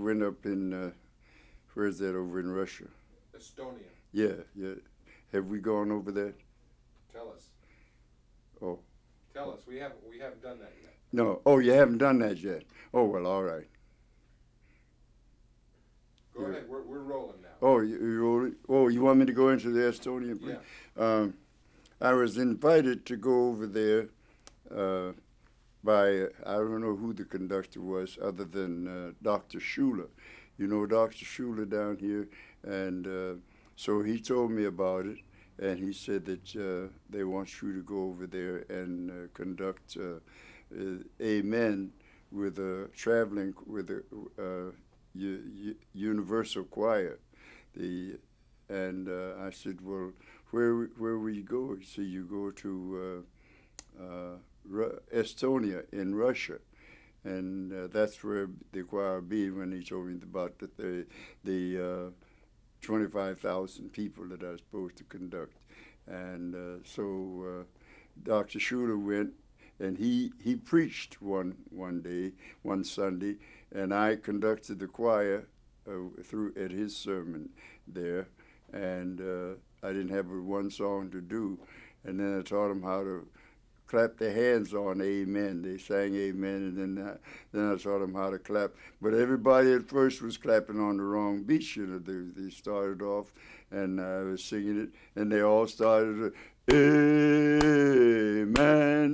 went up in, where is that, over in Russia? Estonia. Yeah, yeah. Have we gone over there? Tell us. Oh. Tell us. We haven't done that yet. No. Oh, you haven't done that yet. Oh, well, all right. Go ahead. We're rolling now. Oh, you want me to go into the Estonian? Yeah. I was invited to go over there by, I don't know who the conductor was other than Dr. Schuler. You know Dr. Schuler down here, and so he told me about it, and he said that they want you to go over there and conduct Amen with a traveling with a universal choir. I said, well, where will you go? He said, you go to Estonia in Russia. And that's where the choir be when he told me about the 25,000 people that I was supposed to conduct. And so Dr. Schuler went, and he preached one Sunday, and I conducted the choir through at his sermon there, and I didn't have but one song to do, and then I taught them how to clap their hands on Amen. They sang Amen, and then I taught them how to clap. But everybody at first was clapping on the wrong beat. You know, they started off, and I was singing it, and they all started Amen.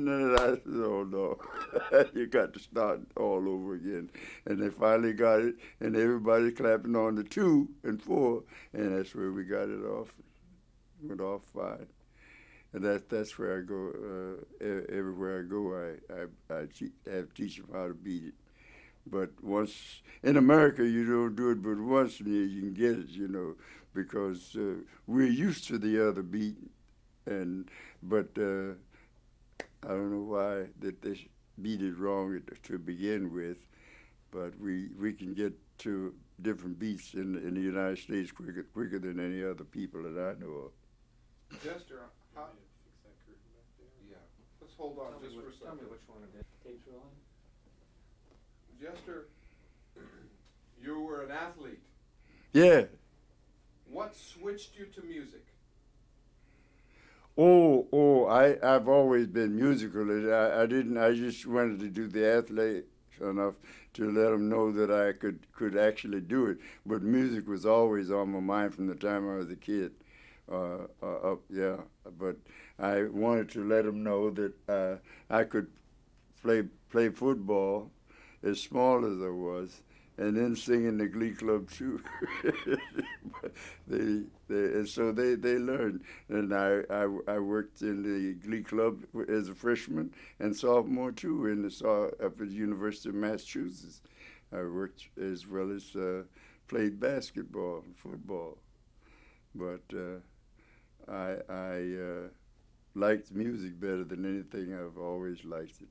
And I said, oh no, you got to start all over again. And they finally got it, and everybody clapping on the 2 and 4, and that's where we got it off. Went off fine. And that's where I go. Everywhere I go, I teach them how to beat it. But once in America, you don't do it but once, and you can get it, you know, because we're used to the other beat. But I don't know why that they beat it wrong to begin with. But we can get to different beats in the United States quicker than any other people that I know of. Jester, how? Fix that curtain back there. Yeah. Let's hold on just for a second. Tell me which one it is. Tape's rolling. Jester, you were an athlete. Yeah. What switched you to music? I've always been musical. I just wanted to do the athlete enough to let them know that I could actually do it. But music was always on my mind from the time I was a kid. But I wanted to let them know that I could play football as small as I was, and then sing in the glee club too. So they learned, and I worked in the glee club as a freshman and sophomore too, up at the University of Massachusetts. I worked as well as played basketball and football, but I liked music better than anything. I've always liked it,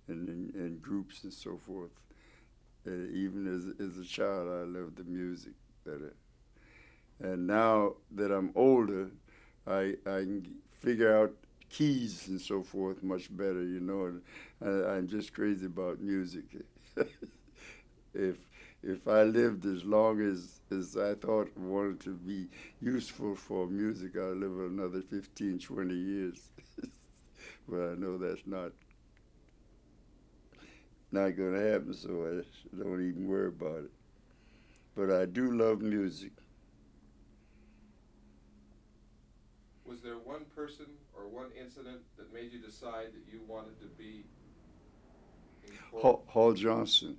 and in groups and so forth. Even as a child, I loved the music better. And now that I'm older, I can figure out keys and so forth much better, you know. And I'm just crazy about music. If I lived as long as I thought wanted to be useful for music, I'd live another 15, 20 years. But I know that's not going to happen, so I don't even worry about it. But I do love music. Was there one person or one incident that made you decide that you wanted to be in court? Hall Johnson.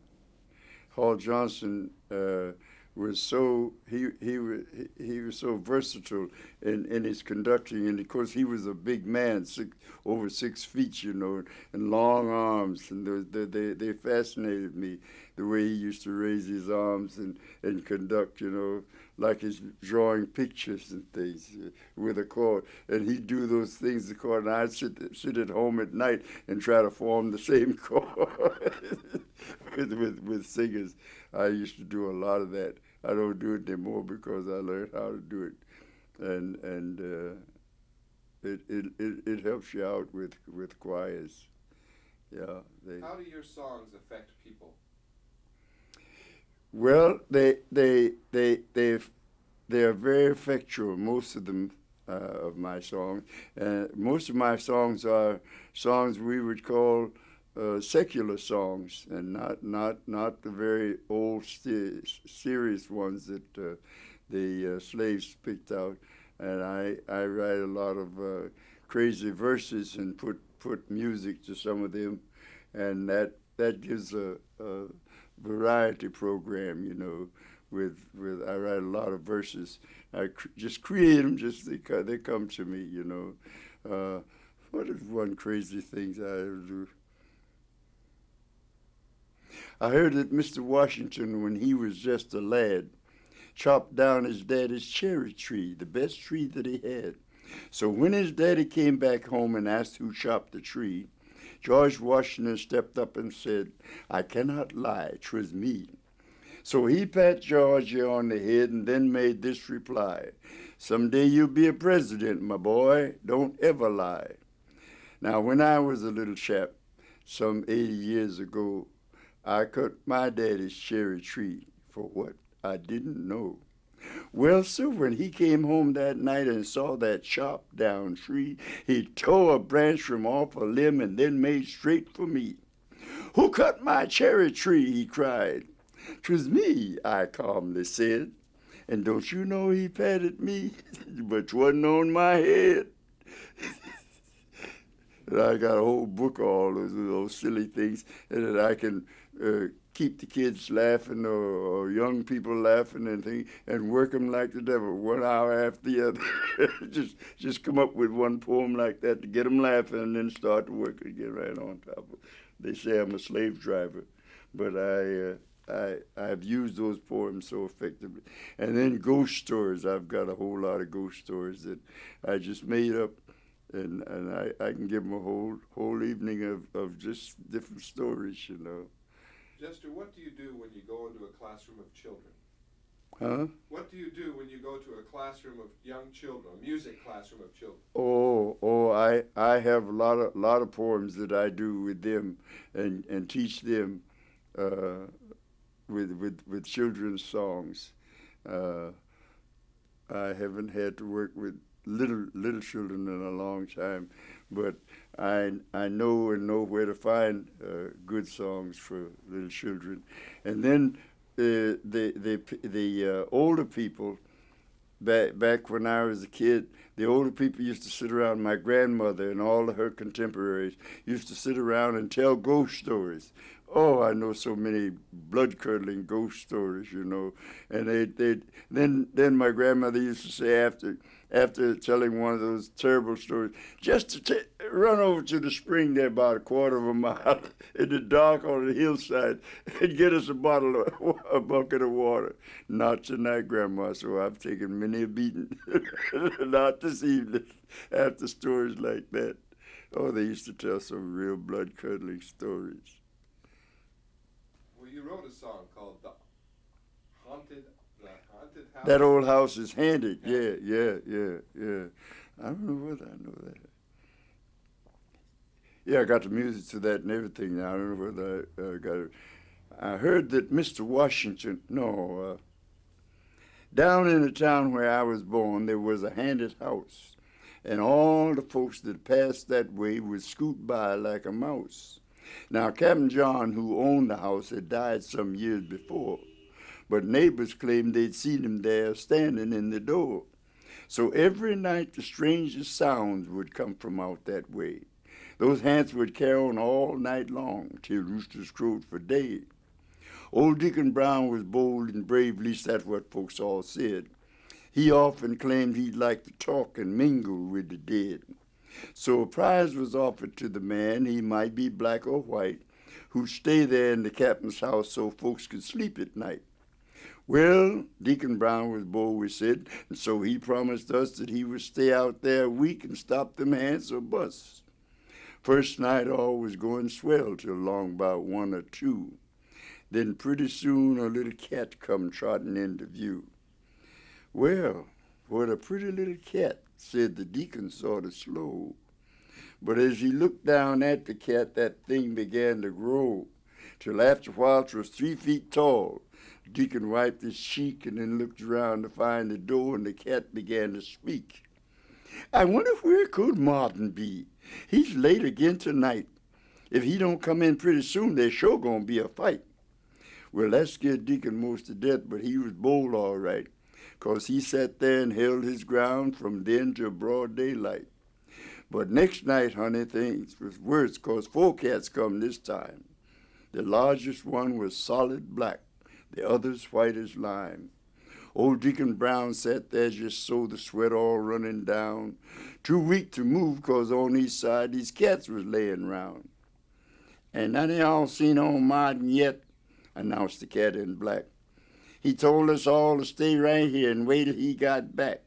Hall Johnson was so he was so versatile in his conducting, and of course he was a big man, over 6 feet, you know, and long arms, and they fascinated me, the way he used to raise his arms and conduct, you know, like he's drawing pictures and things with a chord, and he'd do those things the chord, and I'd sit at home at night and try to form the same chord with singers. I used to do a lot of that. I don't do it anymore because I learned how to do it, and it helps you out with choirs. Yeah. How do your songs affect people? Well, they are very effectual. Most of them of my songs, and most of my songs are songs we would call secular songs, and not the very old serious ones that the slaves picked out. And I write a lot of crazy verses and put music to some of them, and that gives a variety program, you know. With I write a lot of verses. I just create them. Just they come to me, you know. What is one crazy thing I ever do? I heard that Mr. Washington, when he was just a lad, chopped down his daddy's cherry tree, the best tree that he had. So when his daddy came back home and asked who chopped the tree, George Washington stepped up and said, "I cannot lie, 'twas me." So he pat Georgia on the head and then made this reply: "Someday you'll be a president, my boy. Don't ever lie." Now, when I was a little chap, some 80 years ago, I cut my daddy's cherry tree for what I didn't know. Well, sir, when he came home that night and saw that chopped down tree, he tore a branch from off a limb and then made straight for me. "Who cut my cherry tree?" he cried. "'Twas me," I calmly said. And don't you know he patted me, but 'twasn't on my head. And I got a whole book of all those silly things, and that I can keep the kids laughing or young people laughing and things, and work them like the devil, 1 hour after the other. just come up with one poem like that to get them laughing, and then start to work again right on top of it. They say I'm a slave driver, but I've used those poems so effectively. And then ghost stories. I've got a whole lot of ghost stories that I just made up, and I can give them a whole evening of just different stories, you know. Jester, what do you do when you go into a classroom of children? Huh? What do you do when you go to a classroom of young children, a music classroom of children? I have a lot of poems that I do with them and teach them with children's songs. I haven't had to work with little children in a long time, but I know where to find good songs for little children. And then the older people, back when I was a kid, the older people used to sit around. My grandmother and all of her contemporaries used to sit around and tell ghost stories. Oh, I know so many blood-curdling ghost stories, you know. And then my grandmother used to say after telling one of those terrible stories, just to run over to the spring there about a quarter of a mile in the dark on the hillside and get us a bucket of water. Not tonight, Grandma, so I've taken many a beating. Not this evening after stories like that. Oh, they used to tell some real blood-curdling stories. Well, you wrote a song called The Haunted House. That old house is haunted. Yeah. I don't know whether I know that. Yeah, I got the music to that and everything now. I don't know whether I got it. I heard that Mr. Washington, down in the town where I was born, there was a haunted house. And all the folks that passed that way would scoot by like a mouse. Now, Captain John, who owned the house, had died some years before, but neighbors claimed they'd seen him there standing in the door. So every night the strangest sounds would come from out that way. Those hands would carry on all night long till roosters crowed for day. Old Deacon Brown was bold and brave, at least that's what folks all said. He often claimed he'd like to talk and mingle with the dead. So a prize was offered to the man, he might be black or white, who'd stay there in the captain's house so folks could sleep at night. Well, Deacon Brown was bold, we said, and so he promised us that he would stay out there a week and stop them hands or busts. First night all was going swell till long about 1 or 2. Then pretty soon a little cat come trotting into view. "Well, what a pretty little cat," said the deacon sort of slow. But as he looked down at the cat, that thing began to grow, till after a while 'twas 3 feet tall, Deacon wiped his cheek and then looked around to find the door, and the cat began to speak. I wonder where could Martin be? He's late again tonight. If he don't come in pretty soon, there's sure gonna be a fight. Well, that scared Deacon most to death, but he was bold all right, 'cause he sat there and held his ground from then till broad daylight. But next night, honey, things was worse, 'cause 4 cats come this time. The largest one was solid black, the others white as lime. Old Deacon Brown sat there just so, the sweat all running down, too weak to move, 'cause on each side these cats was laying round. And none of y'all seen old Martin yet, announced the cat in black. He told us all to stay right here and wait till he got back.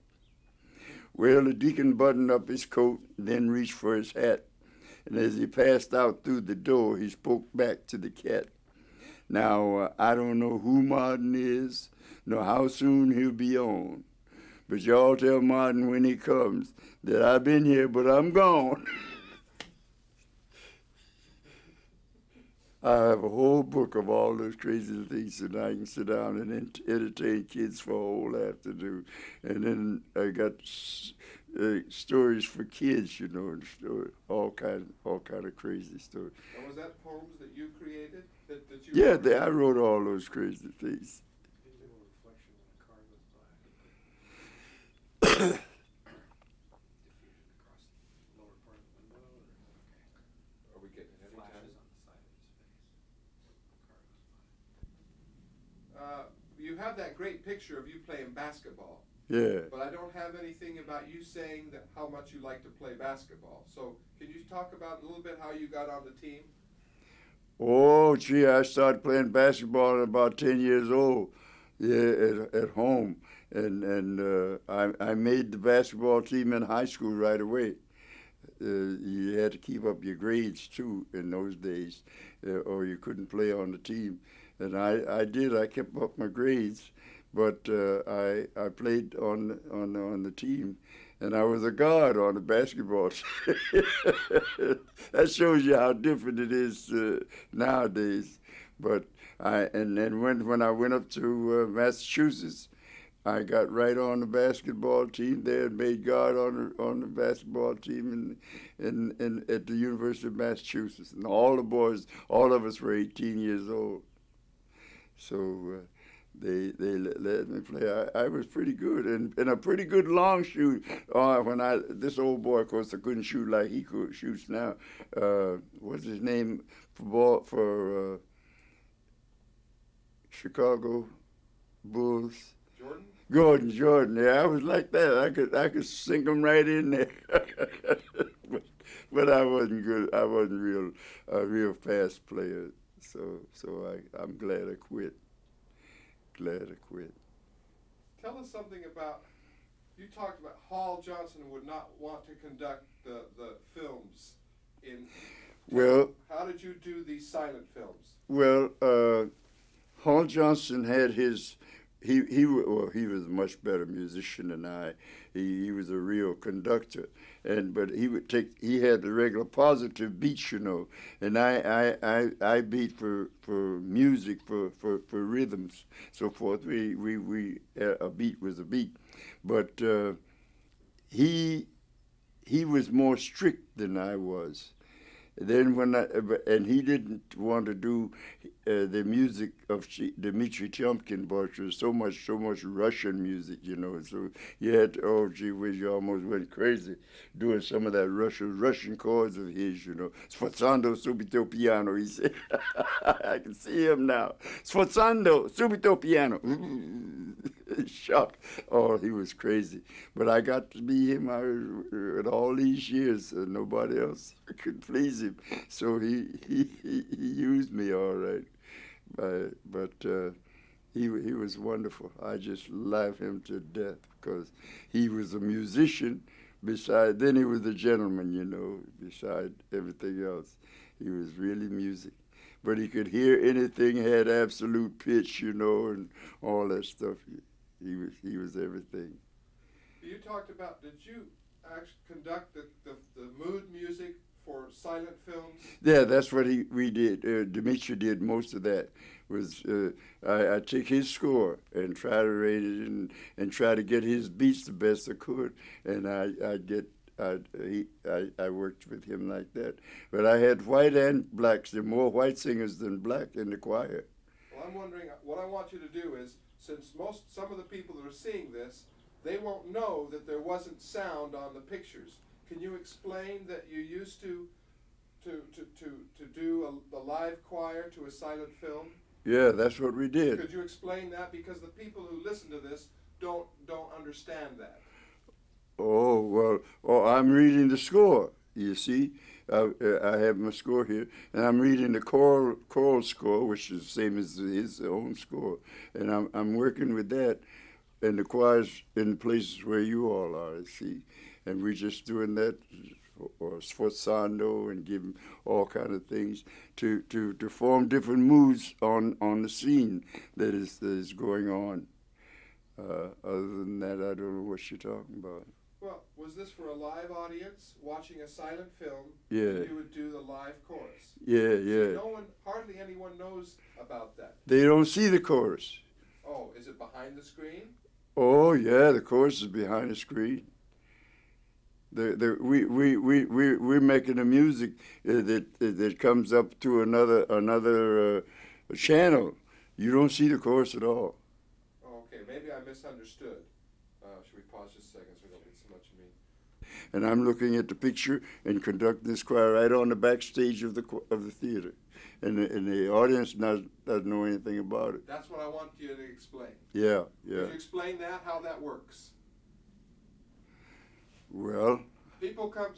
Well, the deacon buttoned up his coat, then reached for his hat, and as he passed out through the door, he spoke back to the cat. Now, I don't know who Martin is, nor how soon he'll be on, but y'all tell Martin when he comes that I've been here, but I'm gone. I have a whole book of all those crazy things, and I can sit down and entertain kids for a whole afternoon. And then I got stories for kids, you know, and all kind of crazy stories. And was that poems that you created? That you Yeah, wrote? I wrote all those crazy things. Reflection when a car goes by. Diffusion across the lower part of the window, or Are we getting ahead of flashes time? on the side of his face. A car goes by. You have that great picture of you playing basketball, Yeah. but I don't have anything about you saying that how much you like to play basketball. So can you talk about a little bit how you got on the team? Oh, gee, I started playing basketball at about 10 years old, yeah, at home. And I made the basketball team in high school right away. You had to keep up your grades, too, in those days, or you couldn't play on the team. And I did. I kept up my grades, but I played on the team, and I was a guard on the basketball team. That shows you how different it is nowadays. But then when I went up to Massachusetts, I got right on the basketball team there and made guard on the basketball team in at the University of Massachusetts. And all the boys, all of us were 18 years old. So they let me play. I was pretty good and a pretty good long shoot. This old boy, of course, I couldn't shoot like he shoots now. What's his name for Chicago Bulls? Jordan. Yeah, I was like that. I could sink them right in there. but I wasn't good. I wasn't a real fast player. So I'm glad I quit. Tell us something about, you talked about Hall Johnson would not want to conduct the films in. Well, how did you do these silent films? Well, Hall Johnson had his. He was a much better musician than I. He was a real conductor, but he had the regular positive beats, you know, and I beat for music, for rhythms, so forth. We a beat was a beat, but he was more strict than I was. Then and he didn't want to do the music of Dmitri Tiomkin, but was so much Russian music, you know. So you had to, oh gee whiz, you almost went crazy doing some of that Russian chords of his, you know. Sforzando subito piano, he said. I can see him now. Sforzando subito piano. Shock. Oh, he was crazy. But I got to be him in all these years. Nobody else could please him. So he used me all right. But he was wonderful. I just love him to death because he was a musician. Then he was a gentleman, you know, beside everything else. He was really music. But he could hear anything, had absolute pitch, you know, and all that stuff. He was everything. You talked about, did you actually conduct the mood music for silent films? Yeah, that's what we did. Dimitri did most of that. I take his score and try to rate it and try to get his beats the best I could, and I worked with him like that. But I had white and blacks. There were more white singers than black in the choir. Well, I'm wondering, what I want you to do is, since some of the people that are seeing this, they won't know that there wasn't sound on the pictures. Can you explain that you used to do the live choir to a silent film? Yeah, that's what we did. Could you explain that? Because the people who listen to this don't understand that. Oh, well, I'm reading the score, you see. I have my score here, and I'm reading the choral score, which is the same as his own score. And I'm working with that in the choirs in the places where you all are, you see. And we're just doing that, or sforzando, and giving all kind of things to form different moods on the scene that is going on. Other than that, I don't know what you're talking about. Well, was this for a live audience watching a silent film? Yeah. You would do the live chorus. Yeah. Hardly anyone knows about that. They don't see the chorus. Oh, is it behind the screen? Oh yeah, the chorus is behind the screen. We're making the music that comes up to another channel. You don't see the chorus at all. Oh, okay, maybe I misunderstood. Should we pause just a second so we don't get so much of me? And I'm looking at the picture and conducting this choir right on the backstage of the theater, and the audience doesn't know anything about it. That's what I want you to explain. Yeah. Could you explain that, how that works? Well, people come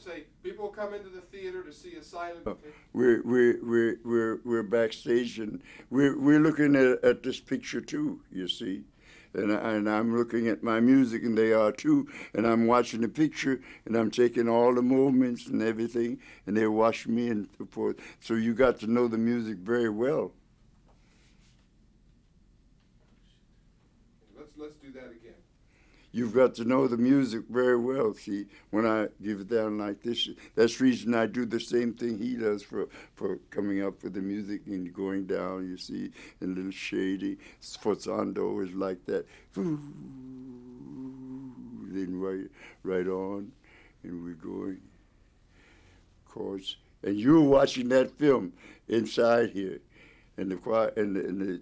into the theater to see a silent. we're backstage, and we're looking at this picture too. You see, and I'm looking at my music, and they are too. And I'm watching the picture, and I'm taking all the movements and everything, and they're watching me and so forth. So you got to know the music very well. Let's do that again. You've got to know the music very well. See, when I give it down like this, that's the reason I do the same thing he does for coming up with the music and going down, you see, and a little shady. Sforzando is like that. Then right on, and we're going chords. And you're watching that film inside here. And the choir and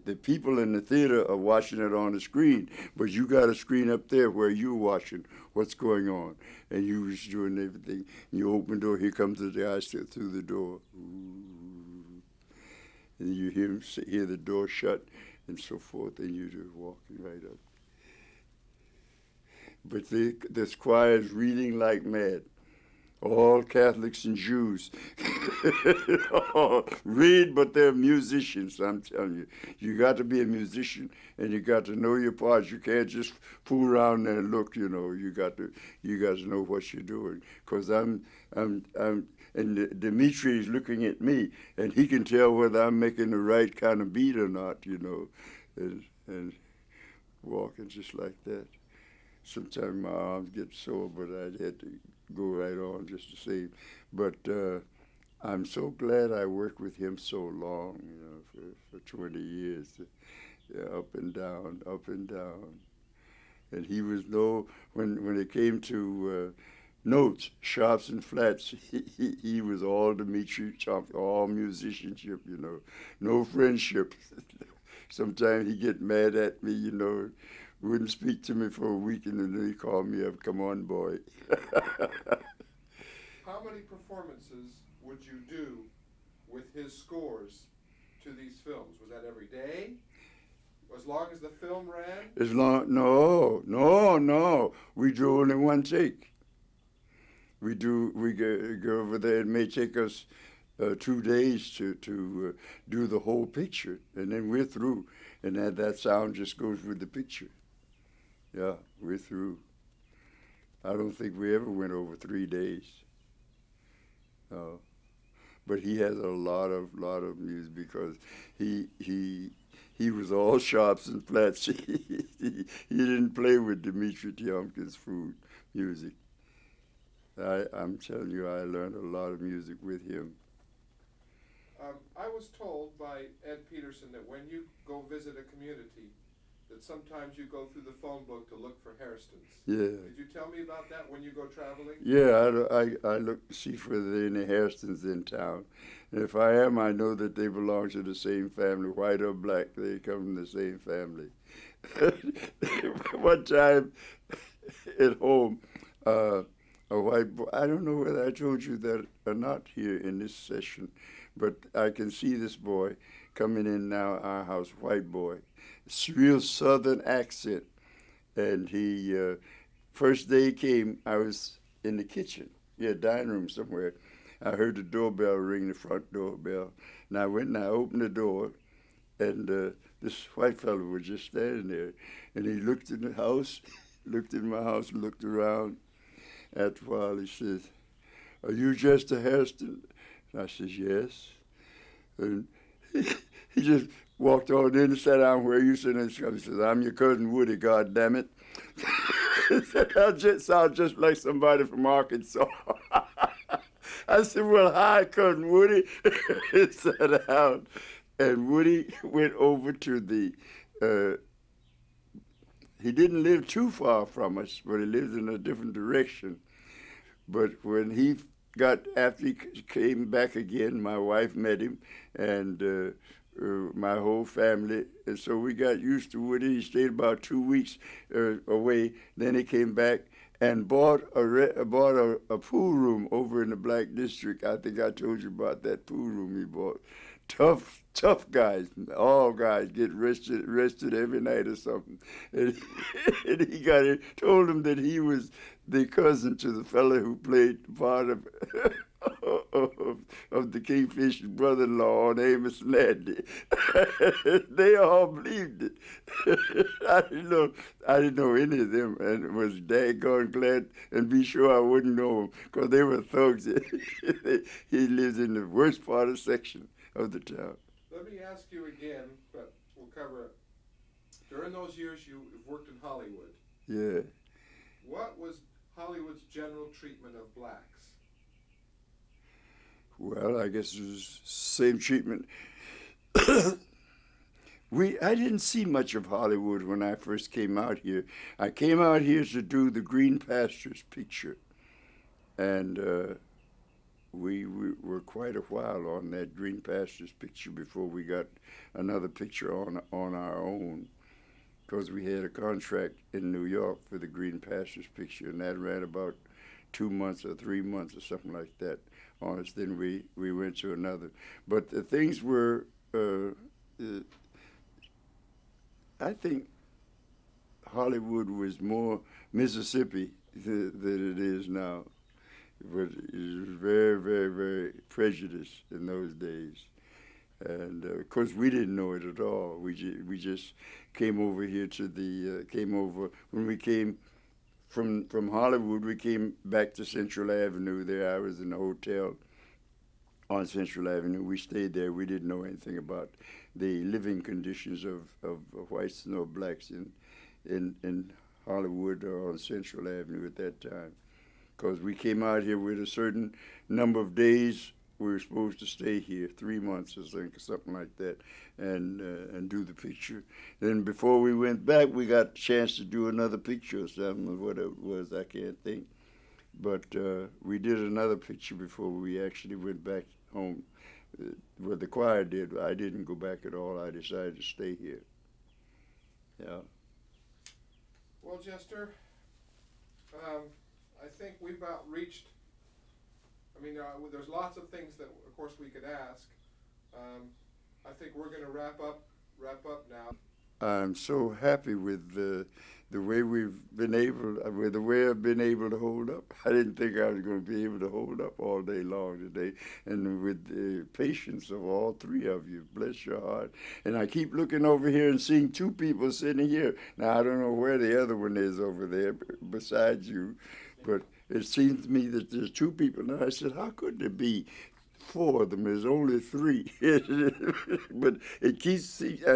the people in the theater are watching it on the screen, but you got a screen up there where you're watching what's going on, and you was doing everything. And you open the door, here comes the guy through the door, and you hear the door shut, and so forth, and you're just walking right up. But this choir is reading like mad. All Catholics and Jews read, but they're musicians. I'm telling you, you got to be a musician, and you got to know your parts. You can't just fool around there and look. You know, you got to know what you're doing. Because and Dimitri is looking at me, and he can tell whether I'm making the right kind of beat or not. You know, and walking just like that. Sometimes my arms get sore, but I'd had to go right on just the same. But I'm so glad I worked with him so long, you know, for 20 years. Yeah, up and down. And he was when it came to notes, sharps and flats, he was all Dimitri, all musicianship, you know, no friendship. Sometimes he'd get mad at me, you know, wouldn't speak to me for a week, and then he called me up, come on, boy. How many performances would you do with his scores to these films? Was that every day? As long as the film ran? No. We do only one take. We go over there. It may take us 2 days to do the whole picture, and then we're through. And that sound just goes with the picture. Yeah, we're through. I don't think we ever went over 3 days. But he has a lot of music because he was all sharps and flats. He didn't play with Dimitri Tiomkin's music. I'm telling you, I learned a lot of music with him. I was told by Ed Peterson that when you go visit a community, that sometimes you go through the phone book to look for Hairstons. Yeah. Did you tell me about that when you go traveling? Yeah, I look to see if there are any Hairstons in town. And if I am, I know that they belong to the same family, white or black. They come from the same family. One time at home, a white boy, I don't know whether I told you that or not here in this session, but I can see this boy coming in now, our house, white boy. It's real southern accent. And he, first day he came, I was in the kitchen, dining room somewhere. I heard the doorbell ring, the front doorbell. And I went and I opened the door, and this white fellow was just standing there. And he looked in the house, looked in my house, looked around. After a while, he says, "Are you Jester Hairston?" And I says, "Yes." And he just walked on in and sat down where you sitting. He says, "I'm your cousin Woody, God damn it." I just sound just like somebody from Arkansas. I said, "Well, hi, cousin Woody." He sat down, and Woody went over to the. He didn't live too far from us, but he lived in a different direction. But when he after he came back again, my wife met him, and my whole family, and so we got used to Woody. He stayed about 2 weeks away. Then he came back and bought a pool room over in the Black District. I think I told you about that pool room he bought. Tough guys, all guys get arrested every night or something. And he told him that he was the cousin to the fellow who played the part of the Kingfisher's brother-in-law on Amos and Andy. They all believed it. I didn't know any of them, and was daggone glad and be sure I wouldn't know them, because they were thugs. He lives in the worst part of section of the town. Let me ask you again, but we'll cover it. During those years you've worked in Hollywood. Yeah. What was Hollywood's general treatment of blacks? Well, I guess it was the same treatment. I didn't see much of Hollywood when I first came out here. I came out here to do the Green Pastures picture, and we were quite a while on that Green Pastures picture before we got another picture on our own, because we had a contract in New York for the Green Pastures picture, and that ran about 2 months or 3 months or something like that on us. Then we went to another. But the things were, I think Hollywood was more Mississippi than it is now. But it was very, very, very prejudiced in those days. And of course, we didn't know it at all. We just came over here when we came from Hollywood. We came back to Central Avenue. There, I was in the hotel on Central Avenue. We stayed there. We didn't know anything about the living conditions of whites nor blacks in Hollywood or on Central Avenue at that time, because we came out here with a certain number of days. We were supposed to stay here 3 months, I think, or something like that, and do the picture. Then before we went back, we got a chance to do another picture or something, what it was, I can't think. But we did another picture before we actually went back home. What the choir did, I didn't go back at all. I decided to stay here. Yeah. Well, Jester, I think we've about reached. I mean, there's lots of things that, of course, we could ask. I think we're going to wrap up now. I'm so happy with the way the way I've been able to hold up. I didn't think I was going to be able to hold up all day long today, and with the patience of all three of you, bless your heart. And I keep looking over here and seeing two people sitting here. Now, I don't know where the other one is over there besides you, but it seems to me that there's two people. And I said, how could there be four of them? There's only three. But I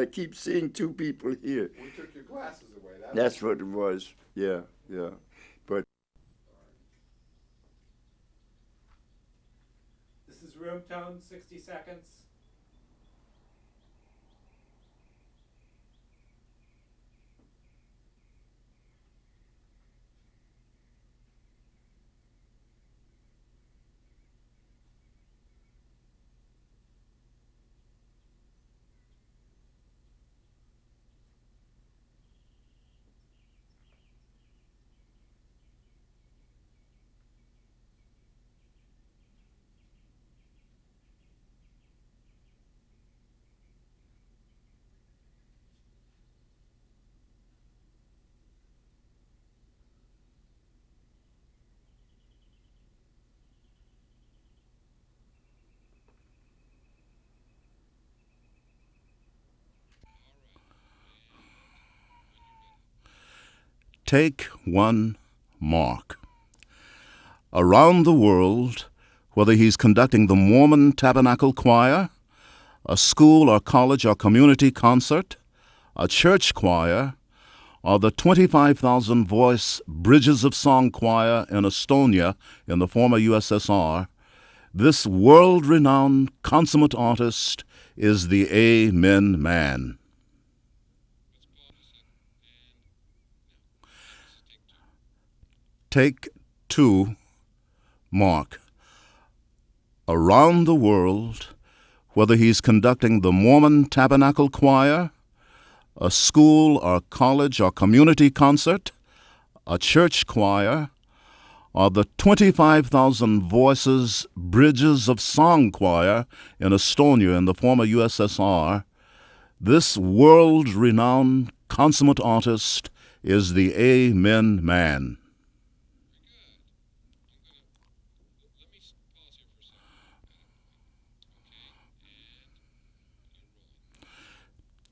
keep seeing two people here. We took your glasses away. That's what it was. Yeah. But This is room tone, 60 seconds. Take one, Mark. Around the world, whether he's conducting the Mormon Tabernacle Choir, a school or college or community concert, a church choir, or the 25,000-voice Bridges of Song Choir in Estonia in the former USSR, this world-renowned consummate artist is the Amen Man. Take two, Mark. Around the world, whether he's conducting the Mormon Tabernacle Choir, a school or college or community concert, a church choir, or the 25,000 voices Bridges of Song Choir in Estonia in the former USSR, this world-renowned consummate artist is the Amen Man.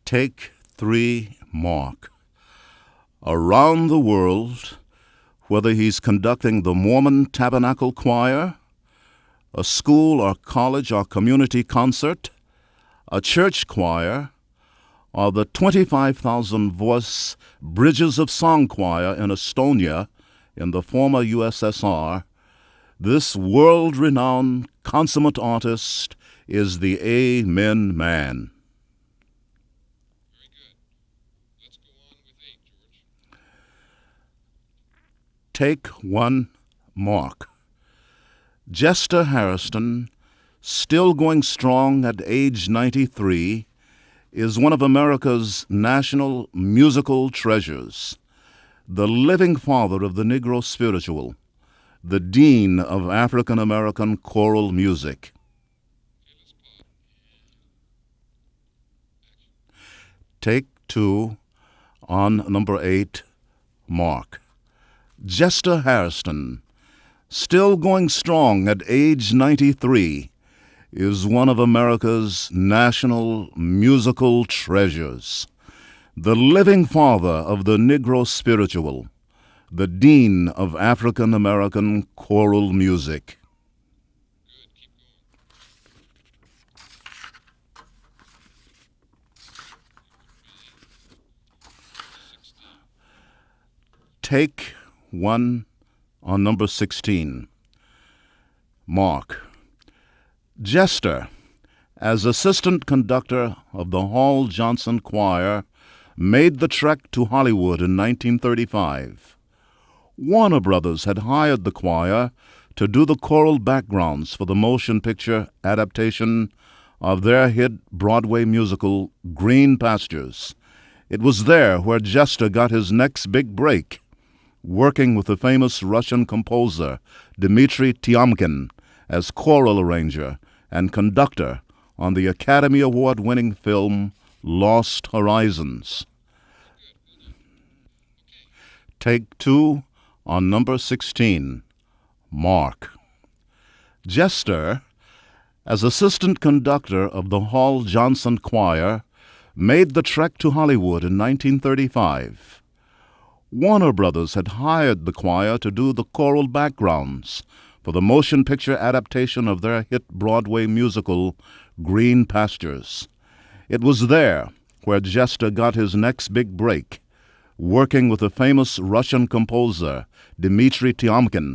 Take three, Mark. Around the world, whether he's conducting the Mormon Tabernacle Choir, a school or college or community concert, a church choir, or the 25,000-voice Bridges of Song Choir in Estonia in the former USSR, this world-renowned consummate artist is the Amen Man. Take one, Mark. Jester Harrison, still going strong at age 93, is one of America's national musical treasures, the living father of the Negro spiritual, the dean of African American choral music. Take two on number 8, Mark. Jester Harrison, still going strong at age 93, is one of America's national musical treasures, the living father of the Negro spiritual, the dean of African American choral music. Take one on number 16. Mark. Jester, as assistant conductor of the Hall Johnson Choir, made the trek to Hollywood in 1935. Warner Brothers had hired the choir to do the choral backgrounds for the motion picture adaptation of their hit Broadway musical Green Pastures. It was there where Jester got his next big break, working with the famous Russian composer Dmitri Tiomkin as choral arranger and conductor on the Academy Award-winning film Lost Horizons. Take two on number 16, Mark. Jester, as assistant conductor of the Hall Johnson Choir, made the trek to Hollywood in 1935. Warner Brothers had hired the choir to do the choral backgrounds for the motion picture adaptation of their hit Broadway musical Green Pastures. It was there where Jester got his next big break, working with the famous Russian composer Dmitri Tiomkin